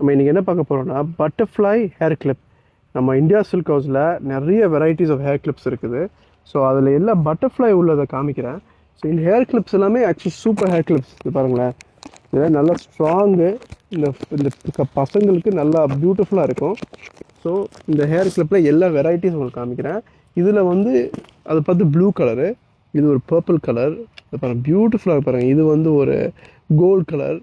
நம்ம இன்றைக்கி என்ன பார்க்க போகிறோம்னா பட்டர்ஃப்ளை ஹேர் கிளிப். நம்ம இந்தியா சில்க் ஹவுஸில் நிறைய வெரைட்டிஸ் ஆஃப் ஹேர் கிளிப்ஸ் இருக்குது. ஸோ அதில் எல்லாம் பட்டர்ஃப்ளை உள்ளதை காமிக்கிறேன். ஸோ இந்த ஹேர் கிளிப்ஸ் எல்லாமே ஆக்சுவலி சூப்பர் ஹேர் கிளிப்ஸ். இது பாருங்களேன், இதெல்லாம் நல்லா ஸ்ட்ராங்கு, இந்த இந்த பசங்களுக்கு நல்லா பியூட்டிஃபுல்லாக இருக்கும். ஸோ இந்த ஹேர் கிளிப்பில் எல்லா வெரைட்டிஸ் உங்களுக்கு காமிக்கிறேன். இதில் வந்து அதை பார்த்து ப்ளூ கலரு, இது ஒரு பர்பிள் கலர், இது பாருங்கள் பியூட்டிஃபுல்லாக பாருங்கள். இது வந்து ஒரு கோல்டு கலர்.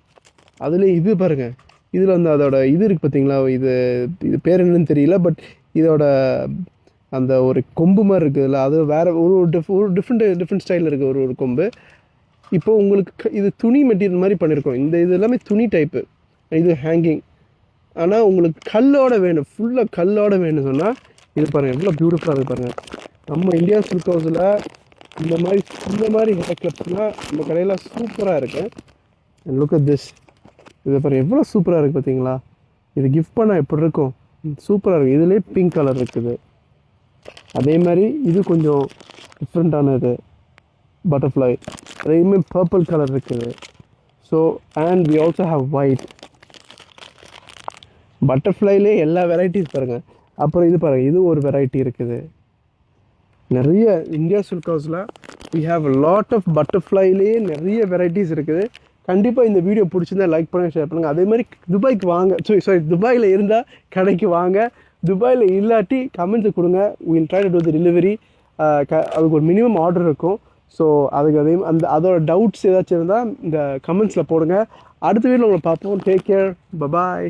அதில் இது பாருங்கள், இதில் வந்து அதோட இது இருக்குது பார்த்தீங்களா, இது பேர் என்னன்னு தெரியல, பட் இதோட அந்த ஒரு கொம்பு மாதிரி இருக்குதுல்ல, அது வேறு ஒரு டிஃப்ரெண்ட் ஸ்டைலில் இருக்குது ஒரு கொம்பு. இப்போ உங்களுக்கு இது துணி மெட்டீரியல் மாதிரி பண்ணியிருக்கோம். இது எல்லாமே துணி டைப்பு, இது ஹேங்கிங். ஆனால் உங்களுக்கு கல்லோட வேணும், ஃபுல்லாக கல்லோட வேணும் சொன்னால் இது பாருங்கள் எவ்வளோ பியூட்டிஃபுல்லாக இருக்குது பாருங்கள். நம்ம இந்தியா சில்க் ஹவுஸில் இந்த மாதிரி ஹேர் கிளிப்ஸ்லாம் நம்ம கடையில் சூப்பராக இருக்குது. லுக் அட் திஸ், இதை பாருங்கள் எவ்வளோ சூப்பராக இருக்குது பார்த்தீங்களா. இது கிஃப்ட் பண்ணால் எப்படி இருக்கும், சூப்பராக இருக்குது. இதுலேயே பிங்க் கலர் இருக்குது. அதே மாதிரி இது கொஞ்சம் டிஃப்ரெண்ட்டானது பட்டர்ஃப்ளை. அதேமாதிரி பர்பிள் கலர் இருக்குது. So and we also have white. பட்டர்ஃப்ளைலே எல்லா வெரைட்டிஸ் பாருங்கள். அப்புறம் இது பாருங்கள், இது ஒரு வெரைட்டி இருக்குது. நிறைய இந்தியா சில்க் ஹவுஸில் வி ஹாவ் லாட் ஆஃப் பட்டர்ஃப்ளைலேயே நிறைய வெரைட்டிஸ் இருக்குது. கண்டிப்பாக இந்த வீடியோ பிடிச்சிருந்தா லைக் பண்ணுங்கள், ஷேர் பண்ணுங்கள். அதே மாதிரி துபாய்க்கு வாங்க, சாரி துபாயில் இருந்தால் கடைக்கு வாங்க. துபாயில் இல்லாட்டி கமெண்ட்ஸை கொடுங்க, will try to do the delivery. அதுக்கு ஒரு மினிமம் ஆர்டர் இருக்கும். ஸோ அதுக்கு அதோட டவுட்ஸ் ஏதாச்சும் இருந்தால் இந்த கமெண்ட்ஸில் போடுங்க. அடுத்த வீடியோவில் உங்களை பார்ப்போம். Take care, bye bye.